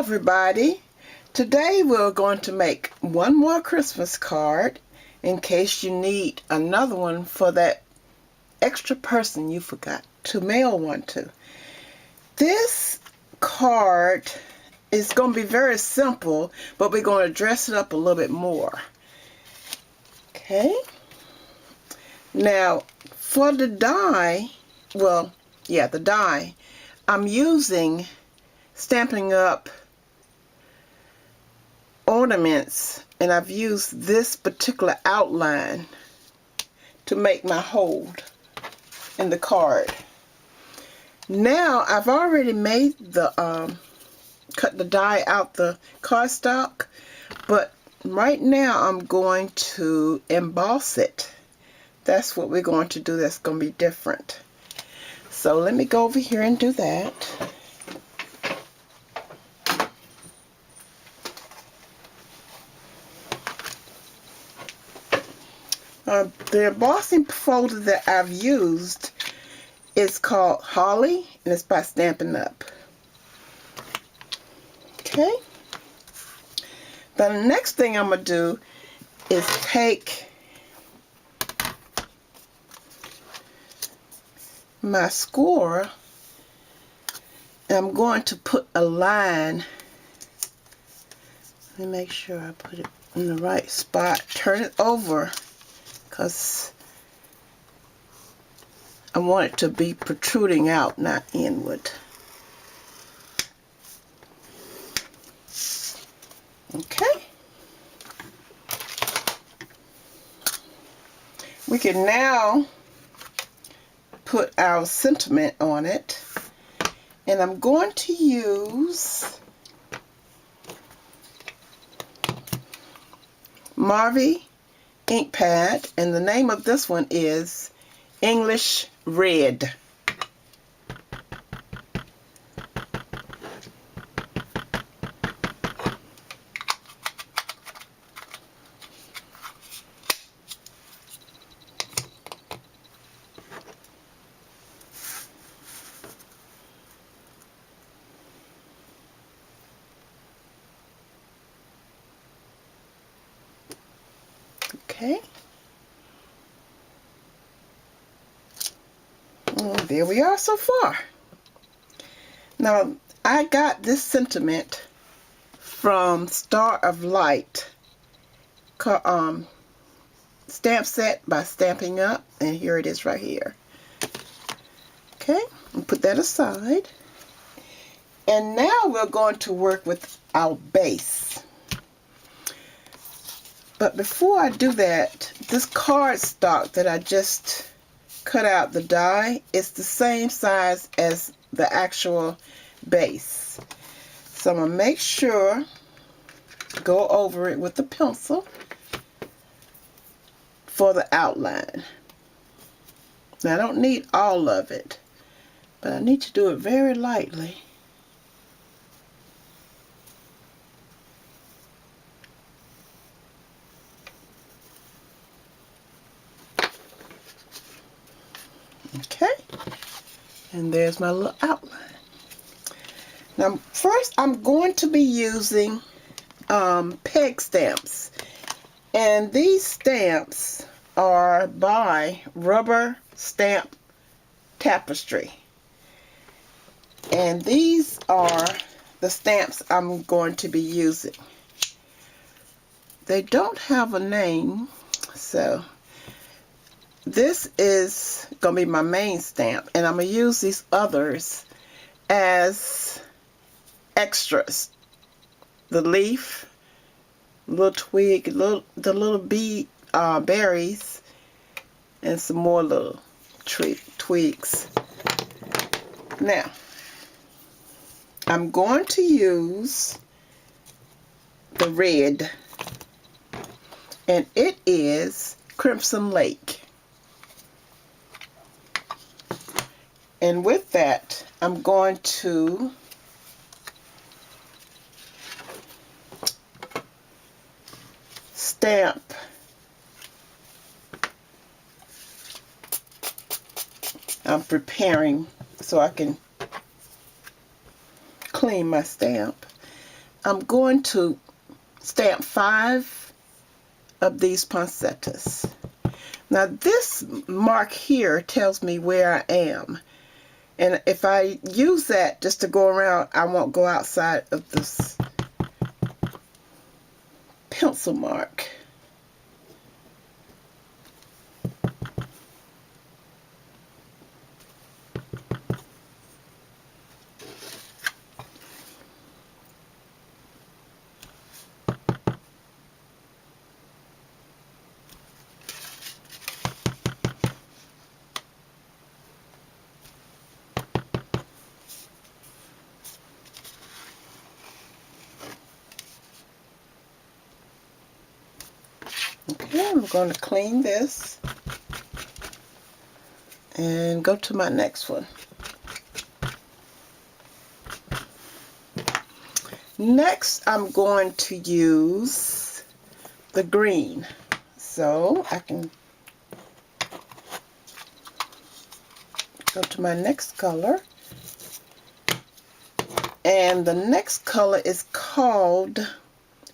everybody. Today we're going to make one more Christmas card in case you need another one for that extra person you forgot to mail one to. This card is going to be very simple, but we're going to dress it up a little bit more. Okay. Now, for the die, the die, I'm using Stampin' Up! Ornaments, and I've used this particular outline to make my hold in the card. Now I've already made the cut the die out the cardstock, but right now I'm going to emboss it. That's what we're going to do. That's going to be different. So let me go over here and do that. The embossing folder that I've used is called Holly, and it's by Stampin' Up. Okay. The next thing I'm going to do is take my score, and I'm going to put a line. Let me make sure I put it in the right spot. Turn it over, because I want it to be protruding out, not inward. Okay. We can now put our sentiment on it, and I'm going to use Marvy ink pad, and the name of this one is English Red. Okay. Well, there we are so far. Now, I got this sentiment from Star of Light stamp set by Stampin' Up, and here it is right here. Okay, and put that aside. And now we're going to work with our base. But before I do that, this cardstock that I just cut out the die is the same size as the actual base. So I'm going to make sure, go over it with the pencil for the outline. Now I don't need all of it, but I need to do it very lightly. Okay, and there's my little outline. Now first I'm going to be using peg stamps, and these stamps are by Rubber Stamp Tapestry, and these are the stamps I'm going to be using. They don't have a name, so this is going to be my main stamp, and I'm going to use these others as extras. The leaf, little twig, the little bee berries, and some more little twigs. Now, I'm going to use the red, and it is Crimson Lake. And with that, I'm going to stamp I'm preparing so I can clean my stamp. I'm going to stamp 5 of these poinsettias. Now this mark here tells me where I am. And if I use that just to go around, I won't go outside of this pencil mark. Okay, I'm going to clean this and go to my next one. Next, I'm going to use the green. So I can go to my next color. And the next color is called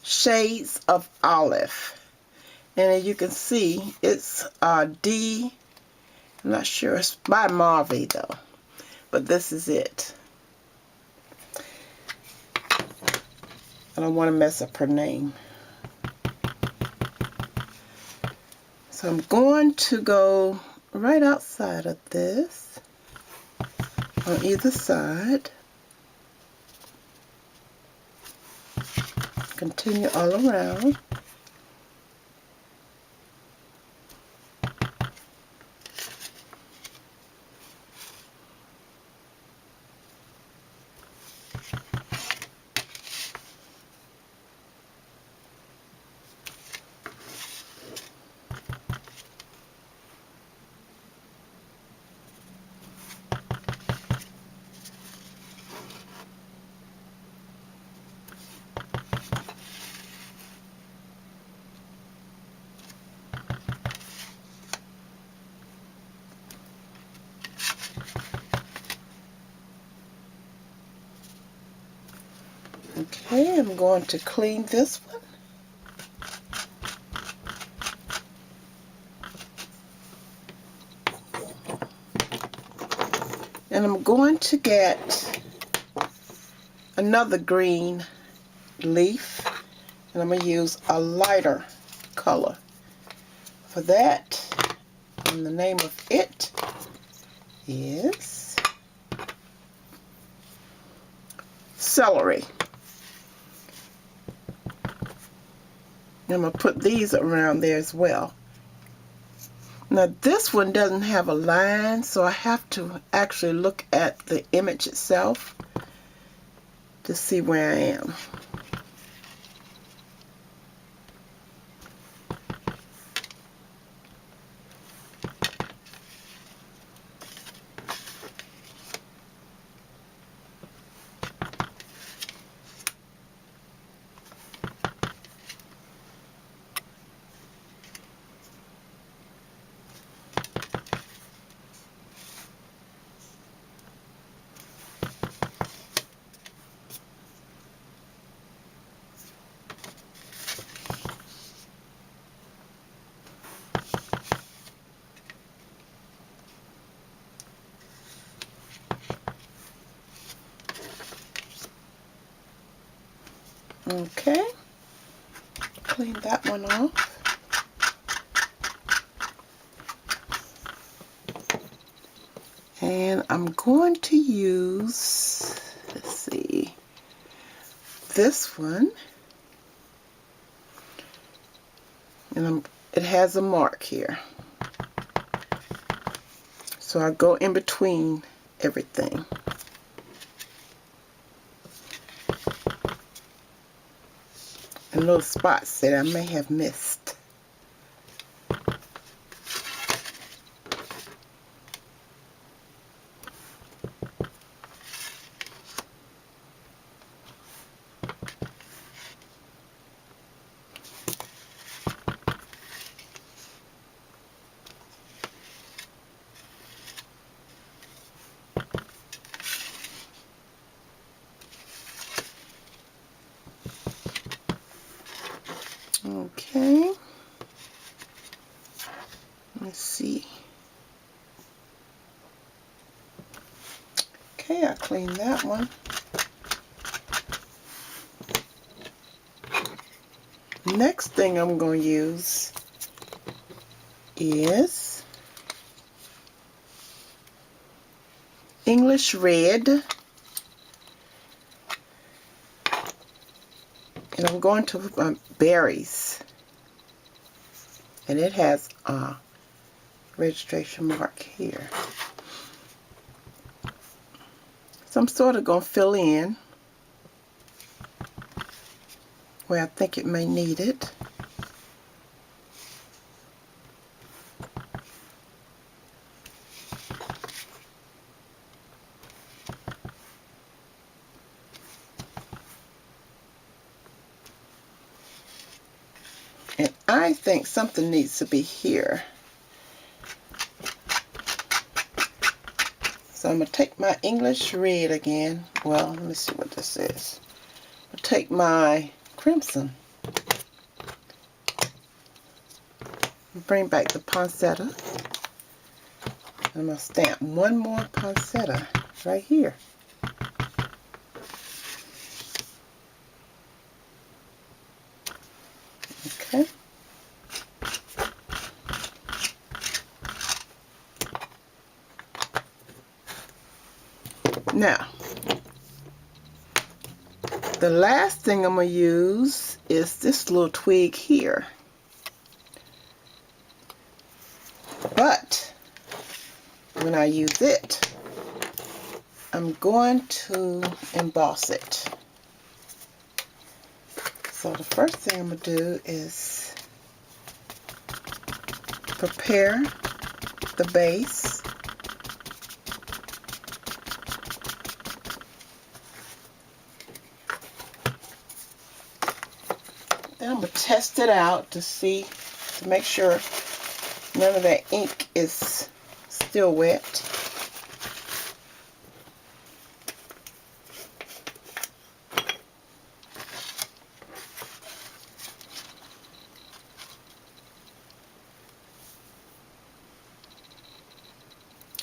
Shades of Olive. And as you can see, it's D. I'm not sure. It's by Marvy though. But this is it. I don't want to mess up her name. So I'm going to go right outside of this on either side. Continue all around. Okay, I'm going to clean this one. And I'm going to get another green leaf, and I'm going to use a lighter color for that. And the name of it is Celery. I'm going to put these around there as well. Now this one doesn't have a line, so I have to actually look at the image itself to see where I am. Okay, clean that one off. And I'm going to use, let's see, this one. And it has a mark here. So I go in between everything. And little spots that I may have missed. Okay. Let's see. Okay, I cleaned that one. Next thing I'm going to use is English Red. And I'm going to berries. And it has a registration mark here. So I'm sort of going to fill in where I think it may need it. And I think something needs to be here. So I'm going to take my English Red again. Well, let me see what this is. I'll take my crimson. Bring back the poinsettia. I'm going to stamp one more poinsettia right here. Okay. Now, the last thing I'm going to use is this little twig here. But when I use it, I'm going to emboss it. So the first thing I'm going to do is prepare the base. Then I'm going to test it out to see, to make sure none of that ink is still wet.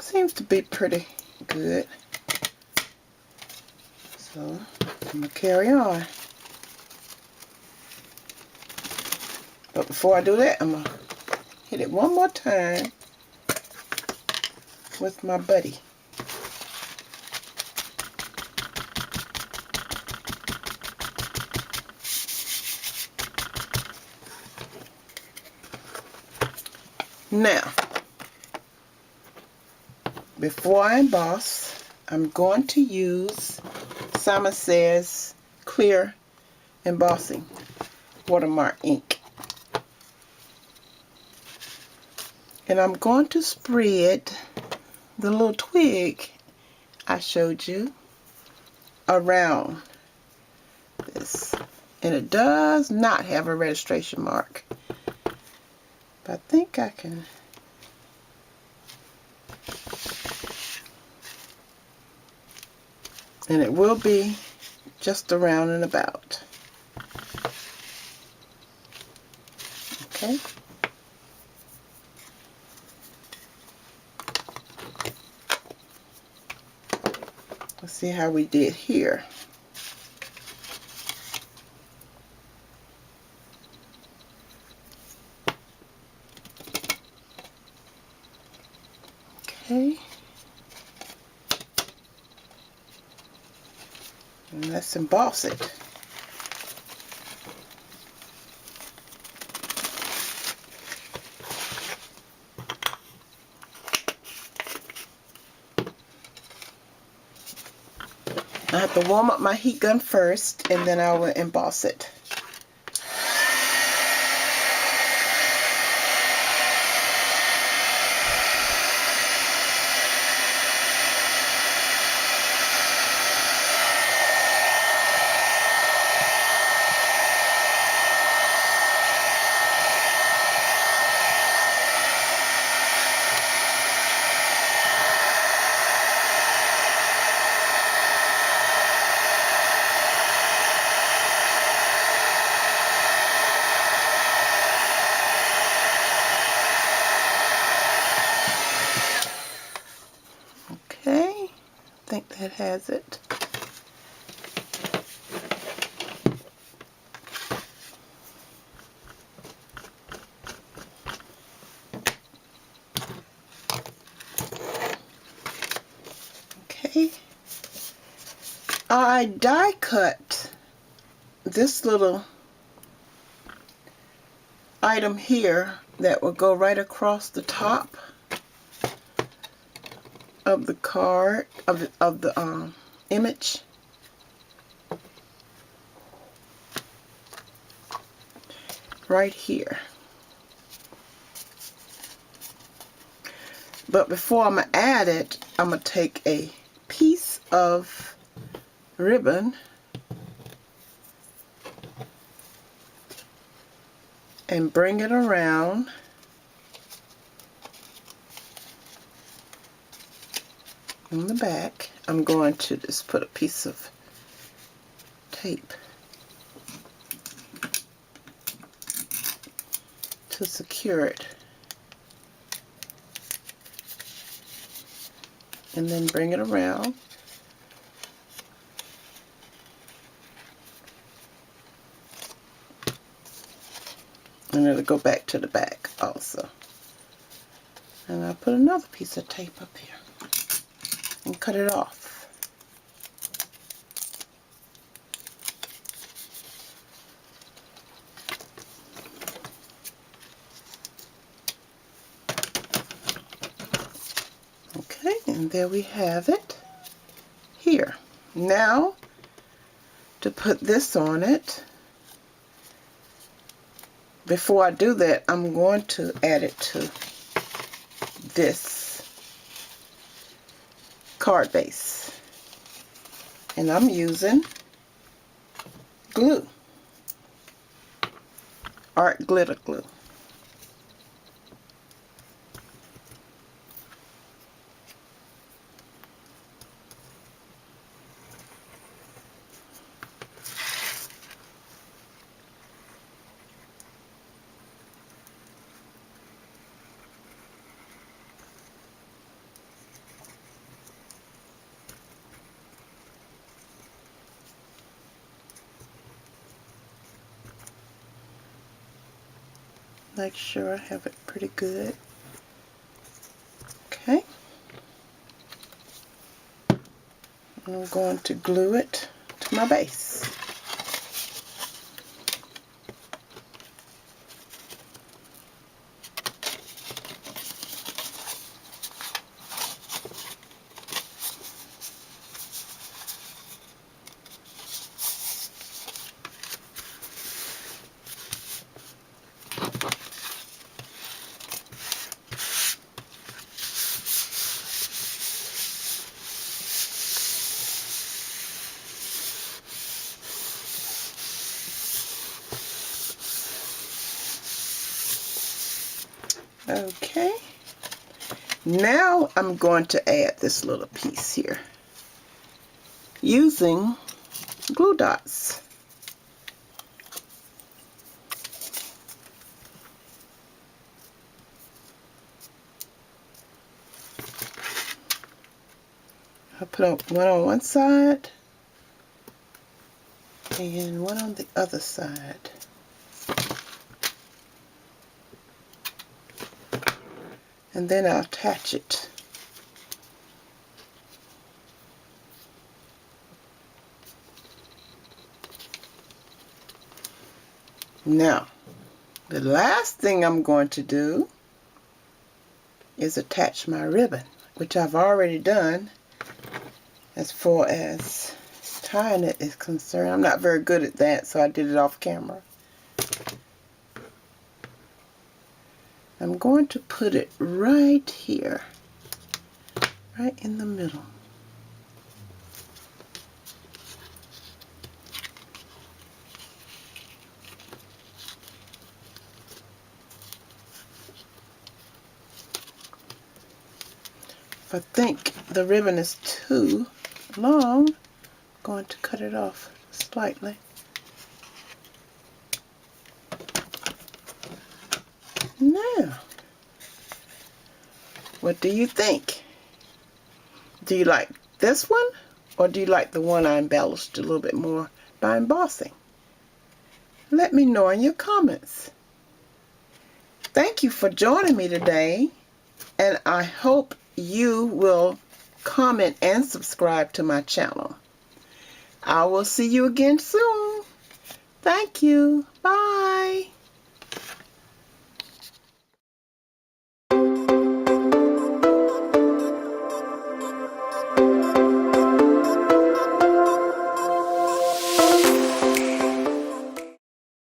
Seems to be pretty good. So I'm going to carry on. But before I do that, I'm going to hit it one more time with my buddy. Now, before I emboss, I'm going to use Simon Says clear embossing watermark ink. And I'm going to spread the little twig I showed you around this. And it does not have a registration mark. But I think I can. And it will be just around and about. Okay. Let's see how we did here. Okay. And let's emboss it. I have to warm up my heat gun first, and then I will emboss it. that has it. Okay. I die cut this little item here that will go right across the top of the card, of the image. Right here. But before I'm going to add it, I'm going to take a piece of ribbon and bring it around in the back. I'm going to just put a piece of tape to secure it, and then bring it around. And it'll go back to the back also. And I'll put another piece of tape up here and cut it off. Okay, and there we have it here. Now, to put this on it, before I do that, I'm going to add it to this card base. And I'm using glue, art glitter glue. Make sure I have it pretty good. Okay. And I'm going to glue it to my base. Okay, now I'm going to add this little piece here using glue dots. I'll put one on one side and one on the other side. And then I'll attach it. Now, the last thing I'm going to do is attach my ribbon, which I've already done as far as tying it is concerned. I'm not very good at that, so I did it off camera. I'm going to put it right here, right in the middle. If I think the ribbon is too long, I'm going to cut it off slightly. Now, what do you think? Do you like this one Or do you like the one I embellished a little bit more by embossing? Let me know in your comments. Thank you for joining me today, and I hope you will comment and subscribe to my channel. I will see you again soon. Thank you. Bye.